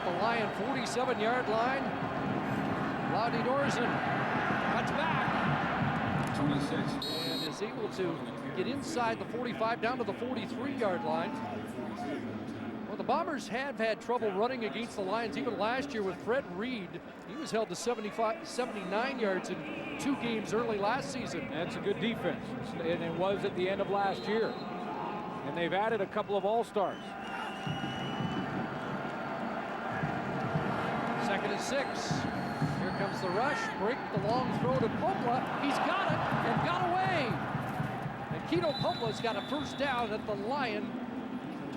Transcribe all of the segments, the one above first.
at the Lion 47-yard line. Lowdy Dorsen cuts back 26. and is able to get inside the 45 down to the 43-yard line. Well, the Bombers have had trouble running against the Lions even last year with Fred Reed. He was held to 79 yards in 2 games early last season. That's a good defense, and it was at the end of last year. And they've added a couple of all-stars. 2nd and 6. Here comes the rush. Brink, the long throw to Popla. He's got it and got away. And Kito Popla's got a first down at the Lion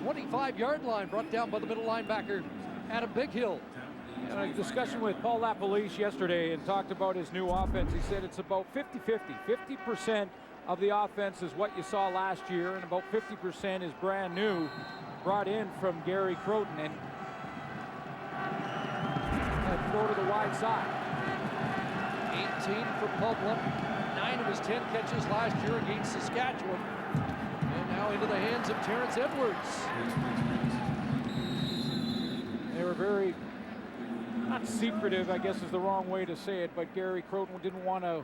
25-yard line, brought down by the middle linebacker, Adam Bighill. And a discussion with Paul Lapalisse yesterday and talked about his new offense. He said it's about 50-50. 50% of the offense is what you saw last year, and about 50% is brand new, brought in from Gary Croton. And throw to the wide side. 18 for Popla. 9 of his 10 catches last year against Saskatchewan. And now into the hands of Terrence Edwards. They were very, not secretive, I guess is the wrong way to say it, but Gary Croton didn't want to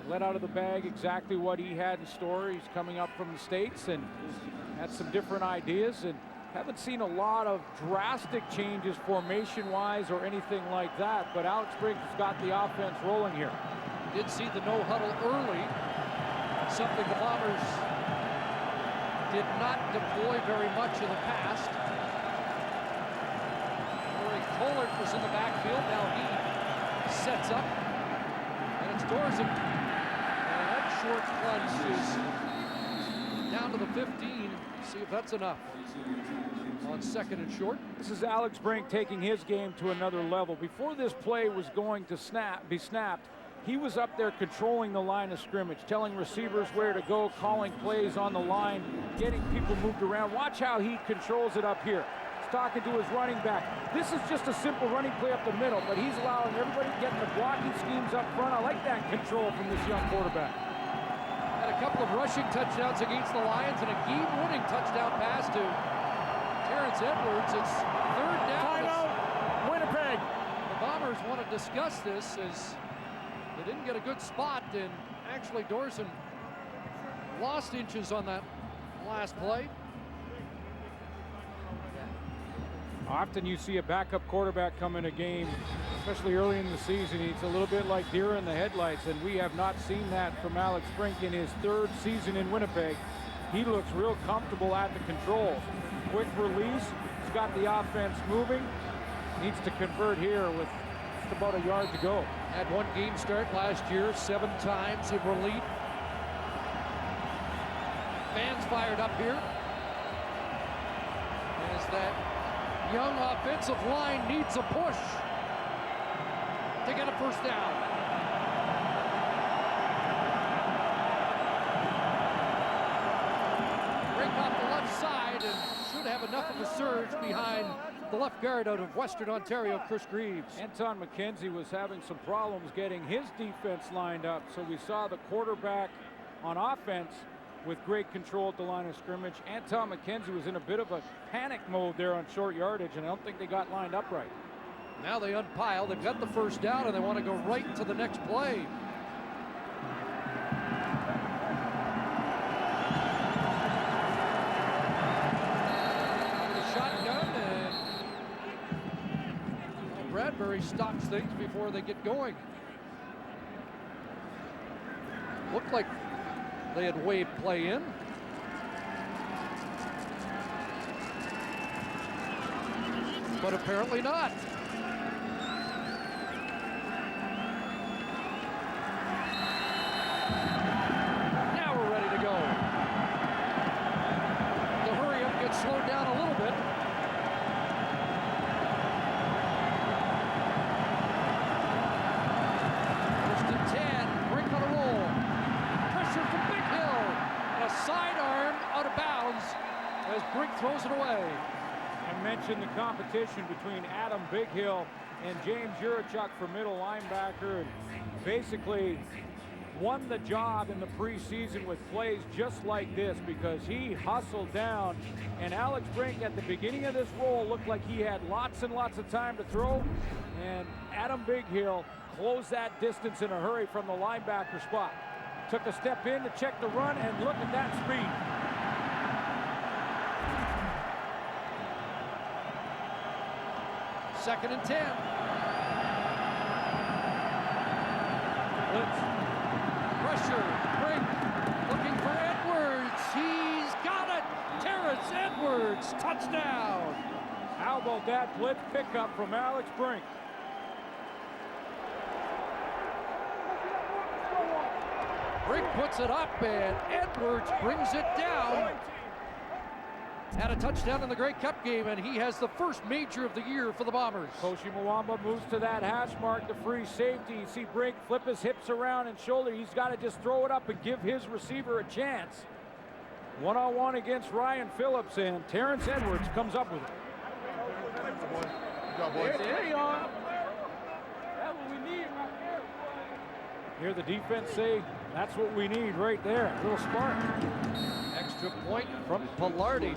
let out of the bag exactly what he had in store. He's coming up from the States and had some different ideas, and haven't seen a lot of drastic changes formation-wise or anything like that, but Alex Brink has got the offense rolling here. Did see the no huddle early, something the Bombers did not deploy very much in the past. Corey Kohler was in the backfield. Now he sets up, and it's Dorsen. And that short plunge is down to the 15. See if that's enough. On 2nd and short. This is Alex Brink taking his game to another level. Before this play was going to be snapped, he was up there controlling the line of scrimmage, telling receivers where to go, calling plays on the line, getting people moved around. Watch how he controls it up here. He's talking to his running back. This is just a simple running play up the middle, but he's allowing everybody to get in the blocking schemes up front. I like that control from this young quarterback. Had a couple of rushing touchdowns against the Lions and a game-winning touchdown pass to Terrence Edwards. It's 3rd down. Timeout, Winnipeg. The Bombers want to discuss this as they didn't get a good spot, and actually Dorsen lost inches on that last play. Often you see a backup quarterback come in a game, especially early in the season. It's a little bit like deer in the headlights, and we have not seen that from Alex Brink in his 3rd season in Winnipeg. He looks real comfortable at the controls. Quick release, he's got the offense moving. Needs to convert here with just about a yard to go. Had 1 game start last year, 7 times in relief. Fans fired up here as that young offensive line needs a push to get a first down. Break off the left side and should have enough of a surge behind the left guard out of Western Ontario, Chris Greaves. Anton McKenzie was having some problems getting his defense lined up, so we saw the quarterback on offense with great control at the line of scrimmage. Anton McKenzie was in a bit of a panic mode there on short yardage, and I don't think they got lined up right. Now they unpile. They've got the first down, and they want to go right to the next play. Shotgun, and Bradbury stops things before they get going. Looked like they had waved play in. But apparently not. Now we're ready to go. The hurry up gets slowed down a little bit. First and 10, Brink on a roll. Pressure from Bighill. And a sidearm out of bounds as Brink throws it away. I mentioned the competition between Adam Bighill and James Jurachuk for middle linebacker. And basically, won the job in the preseason with plays just like this because he hustled down, and Alex Brink at the beginning of this role looked like he had lots and lots of time to throw, and Adam Bighill closed that distance in a hurry from the linebacker spot. Took a step in to check the run, and look at that speed. Second and 10. Blitz. Pressure, Brink, looking for Edwards. He's got it. Terrence Edwards, touchdown. How about that blitz pickup from Alex Brink? Brink puts it up, and Edwards brings it down. Had a touchdown in the Grey Cup game, and he has the first major of the year for the Bombers. Koshi Mwamba moves to that hash mark, the free safety. You see Brink flip his hips around and shoulder. He's got to just throw it up and give his receiver a chance. One-on-one against Ryan Phillips, and Terrence Edwards comes up with it. Good job, boys. There you are. That's what we need right there. Hear the defense say, that's what we need right there. A little spark. Extra point from Pilardi,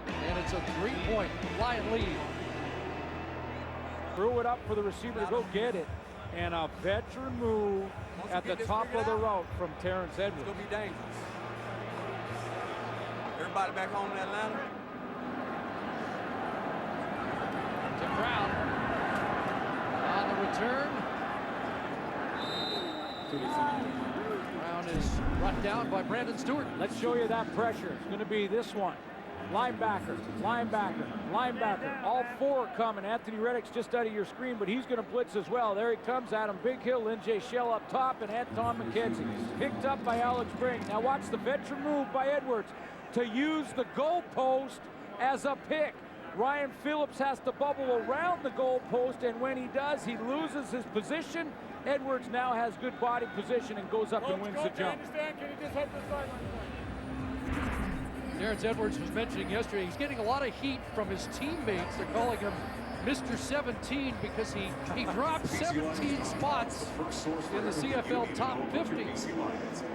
and it's a 3-point Lion lead. Threw it up for the receiver to go get it, and a veteran move at the top of the route from Terrence Edwards. It's going to be dangerous. Everybody back home in Atlanta. To Brown. On the return. Brown is brought down by Brandon Stewart. Let's show you that pressure. It's going to be this one. Linebacker, linebacker, linebacker. All four are coming. Anthony Reddick's just out of your screen, but he's going to blitz as well. There he comes, Adam Bighill, Lynn J. Shell up top, and Anton McKenzie. Picked up by Alex Brink. Now watch the veteran move by Edwards to use the goalpost as a pick. Ryan Phillips has to bubble around the goalpost, and when he does, he loses his position. Edwards now has good body position and goes up and wins the jump. Terrence Edwards was mentioning yesterday, he's getting a lot of heat from his teammates. They're calling him Mr. 17 because he dropped 17 spots in the CFL top 50.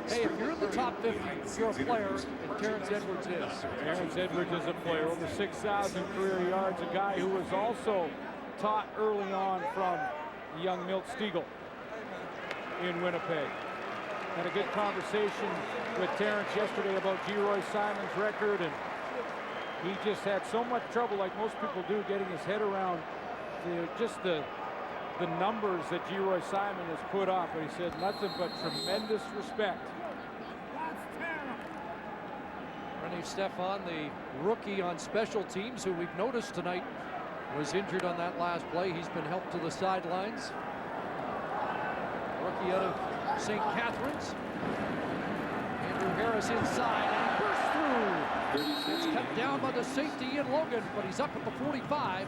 Hey, if you're in the top 50, you're a player, and Terrence Edwards is. Terrence Edwards is a player, over 6,000 career yards, a guy who was also taught early on from young Milt Stegall in Winnipeg. Had a good conversation with Terrence yesterday about Geroy Simon's record, and he just had so much trouble, like most people do, getting his head around the numbers that Geroy Simon has put up. But he said nothing but tremendous respect. Rennie Stefan, the rookie on special teams, who we've noticed tonight was injured on that last play. He's been helped to the sidelines. Rookie out of St. Catharines. Andrew Harris inside and bursts through. It's cut down by the safety in Logan, but he's up at the 45.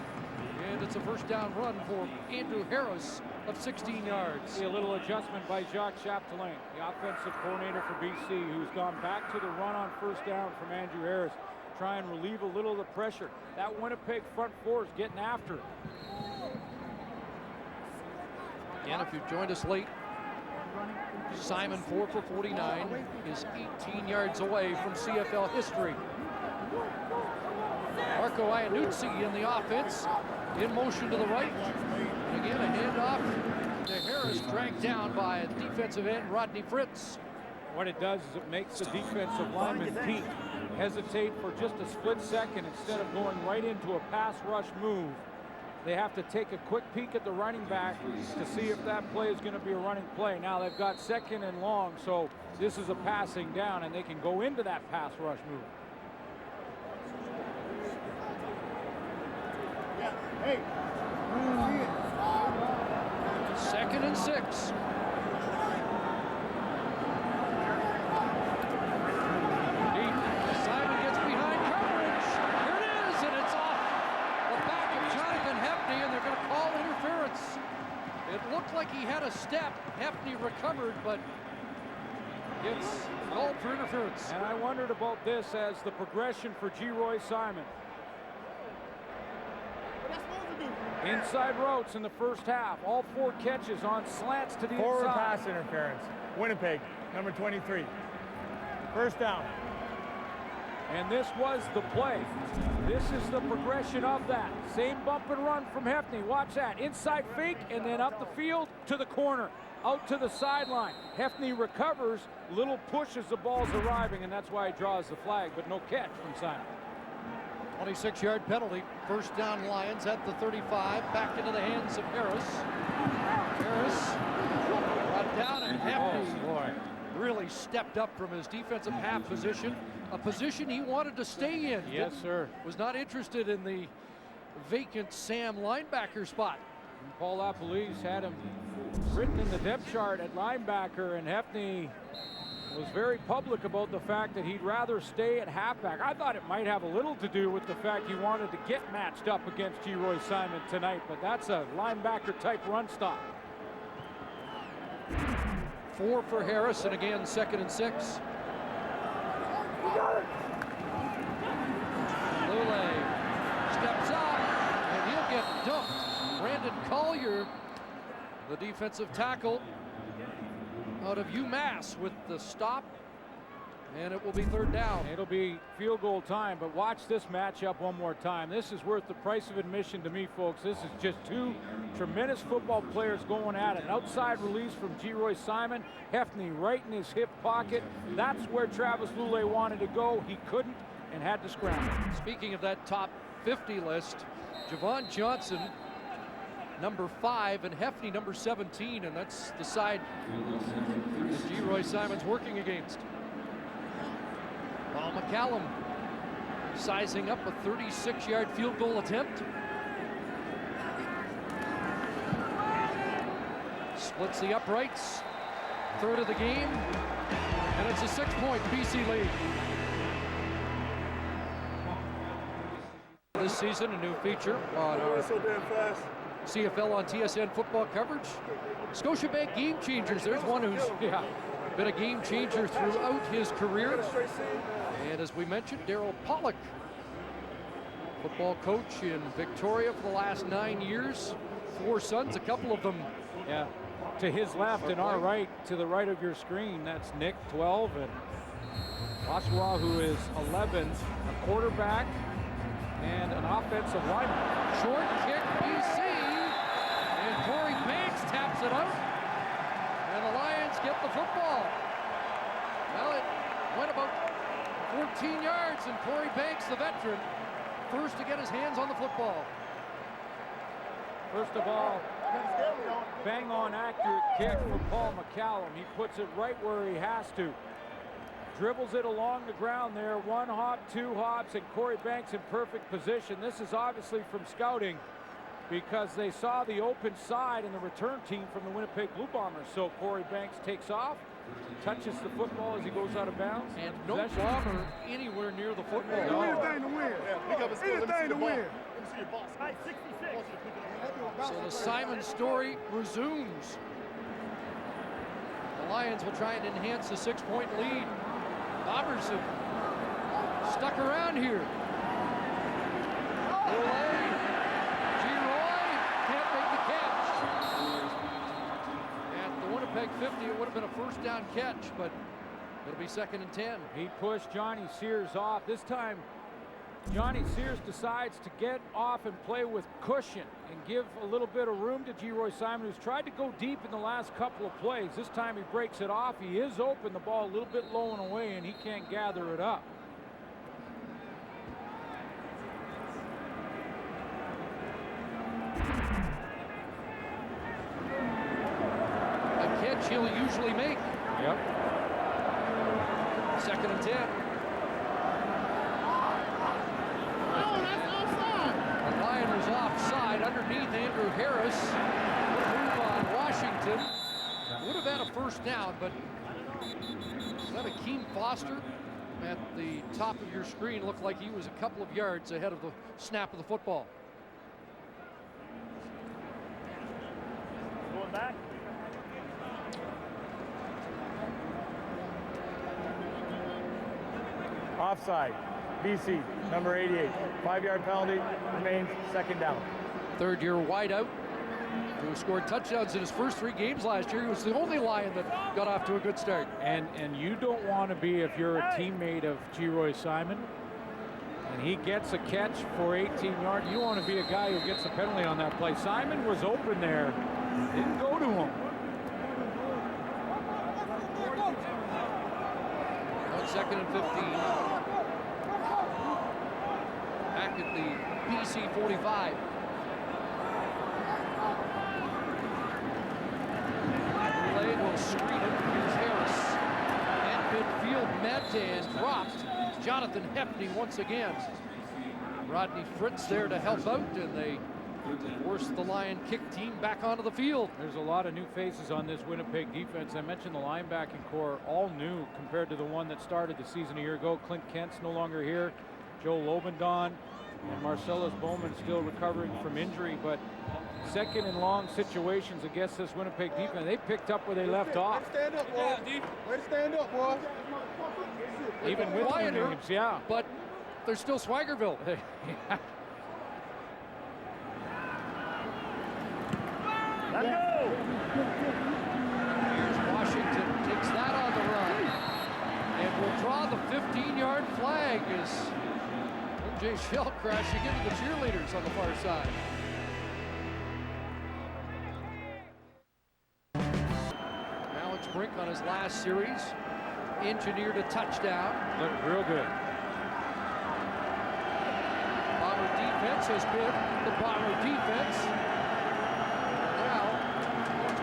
And it's a first down run for Andrew Harris of 16 yards. See a little adjustment by Jacques Chapdelaine, the offensive coordinator for BC, who's gone back to the run on first down from Andrew Harris. Try and relieve a little of the pressure. That Winnipeg front four is getting after it. Again, if you've joined us late, Simon 4 for 49 is 18 yards away from CFL history. Marco Iannuzzi in the offense, in motion to the right. And again, a handoff to Harris, dragged down by a defensive end, Rodney Fritz. What it does is it makes the defensive lineman Pete hesitate for just a split second. Instead of going right into a pass rush move, they have to take a quick peek at the running back to see if that play is going to be a running play. Now they've got second and long, so this is a passing down, and they can go into that pass rush move. Second and 6. Like he had a step. Hefney recovered, but gets called for interference. And I wondered about this as the progression for Geroy Simon. Inside routes in the first half. All 4 catches on slants to the Forward inside. pass interference. Winnipeg. number 23. First down. And this was the play. This is the progression of that. Same bump and run from Hefney. Watch that. Inside fake and then up the field to the corner. Out to the sideline. Hefney recovers. Little push as the ball's arriving, and that's why he draws the flag, but no catch from Simon. 26-yard penalty. First down Lions at the 35. Back into the hands of Harris. Harris brought down, and Hefney really stepped up from his defensive half position. A position he wanted to stay in. Yes, sir. Was not interested in the vacant Sam linebacker spot. And Paul Lapalese had him written in the depth chart at linebacker, and Hefney was very public about the fact that he'd rather stay at halfback. I thought it might have a little to do with the fact he wanted to get matched up against G. Simon tonight, but that's a linebacker type run stop. 4 for Harris, and again 2nd and 6. Lule steps up, and he'll get dumped. Brandon Collier, the defensive tackle out of UMass, with the stop, and it will be 3rd down. It'll be field goal time, but watch this matchup one more time. This is worth the price of admission to me, folks. This is just two tremendous football players going at it. An outside release from G. Simon. Hefney right in his hip pocket. That's where Travis Lule wanted to go. He couldn't and had to scramble. Speaking of that top 50 list, Javon Johnson, number 5, and Hefney, number 17, and that's the side that G. Simon's working against. Paul McCallum sizing up a 36-yard field goal attempt. Splits the uprights. 3rd of the game, and it's a 6-point BC lead. This season, a new feature on our CFL on TSN football coverage. Scotiabank Game Changers. There's one who's been a game changer throughout his career. And as we mentioned, Darryl Pollock, football coach in Victoria for the last 9 years. 4 sons, a couple of them. Yeah, to his left and our right, to the right of your screen, that's Nick, 12, and Oshawa, who is 11, a quarterback and an offensive lineman. Short kick, BC, and Corey Banks taps it out, and the Lions get the football. Well, it went about 14 yards, and Corey Banks, the veteran, first to get his hands on the football. First of all, bang-on accurate kick from Paul McCallum. He puts it right where he has to. Dribbles it along the ground there. 1 hop, 2 hops, and Corey Banks in perfect position. This is obviously from scouting because they saw the open side in the return team from the Winnipeg Blue Bombers. So Corey Banks takes off, touches the football as he goes out of bounds. And no Bomber anywhere near the football. Anything to win. Anything to win. So the Simon story resumes. The Lions will try and enhance the 6-point lead. Bombers have stuck around here. Lule, G-Roy can't make the catch. At the Winnipeg 50, it would have been a first down catch, but it'll be 2nd and 10. He pushed Johnny Sears off. This time, Johnny Sears decides to get off and play with cushion and give a little bit of room to G. Simon, who's tried to go deep in the last couple of plays. This time he breaks it off. He is open, the ball a little bit low and away, and he can't gather it up. A catch he'll usually make. Yep. 2nd and 10. Offside underneath Andrew Harris. Good move on Washington. Would have had a first down, but is that Akeem Foster at the top of your screen? Looked like he was a couple of yards ahead of the snap of the football. Going back. Offside. BC, number 88. 5-yard penalty, remains 2nd down. 3rd year wideout who scored touchdowns in his first 3 games last year. He was the only Lion that got off to a good start. And you don't want to be, if you're a teammate of Geroy Simon, and he gets a catch for 18 yards, you don't want to be a guy who gets a penalty on that play. Simon was open there, didn't go to him. On 2nd and 15. Back at the BC 45. Lane will screen it. Here's Harris. And midfield met and dropped. Jonathan Hepney once again. Rodney Fritz there to help out, and they force the Lion kick team back onto the field. There's a lot of new faces on this Winnipeg defense. I mentioned the linebacking core, all new compared to the one that started the season a year ago. Clint Kent's no longer here. Joe Lobendon and Marcellus Bowman still recovering from injury, but second and long situations against this Winnipeg defense, they picked up where they left off. Stand up, boy. Way to stand up, boy. Even with quieter, Williams, yeah. But there's still Swaggerville. Let's go. Here's Washington, takes that on the run, and will draw the 15-yard flag as MJ Shell crashing into the cheerleaders on the far side. Alex Brink on his last series engineered a touchdown. Looked real good. Bomber defense has been the Bomber defense. Now,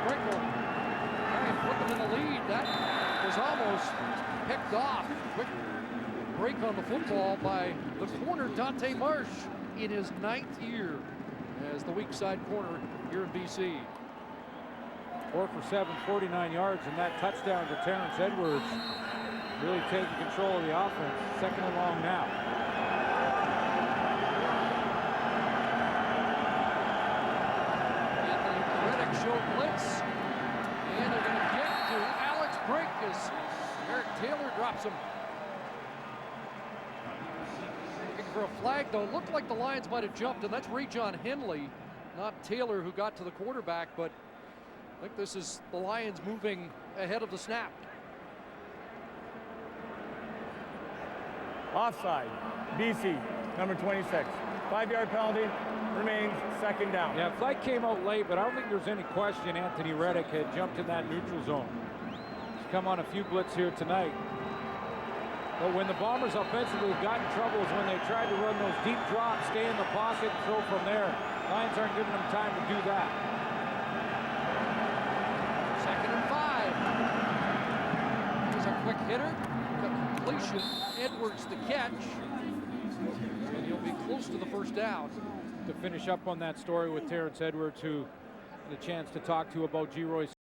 Brink will try and put them in the lead. That was almost picked off. Quick break on the football by the corner, Dante Marsh, in his 9th year as the weak side corner here in BC. 4 for 7, 49 yards, and that touchdown to Terrence Edwards really taking control of the offense. 2nd and long now. And the Riddick show blitz, and they're going to get to Alex Brink as Eric Taylor drops him. Looking for a flag, though. It looked like the Lions might have jumped, and that's Ray John Henley, not Taylor, who got to the quarterback, but I think this is the Lions moving ahead of the snap. Offside. BC, number 26. 5-yard penalty. Remains 2nd down. Yeah, flag came out late, but I don't think there's any question Anthony Reddick had jumped in that neutral zone. He's come on a few blitz here tonight. But when the Bombers offensively got in trouble is when they tried to run those deep drops, stay in the pocket, and throw from there. Lions aren't giving them time to do that. 2nd and 5. Here's a quick hitter. Completion. Edwards the catch. And he'll be close to the 1st down. To finish up on that story with Terrence Edwards, who had a chance to talk to about Geroy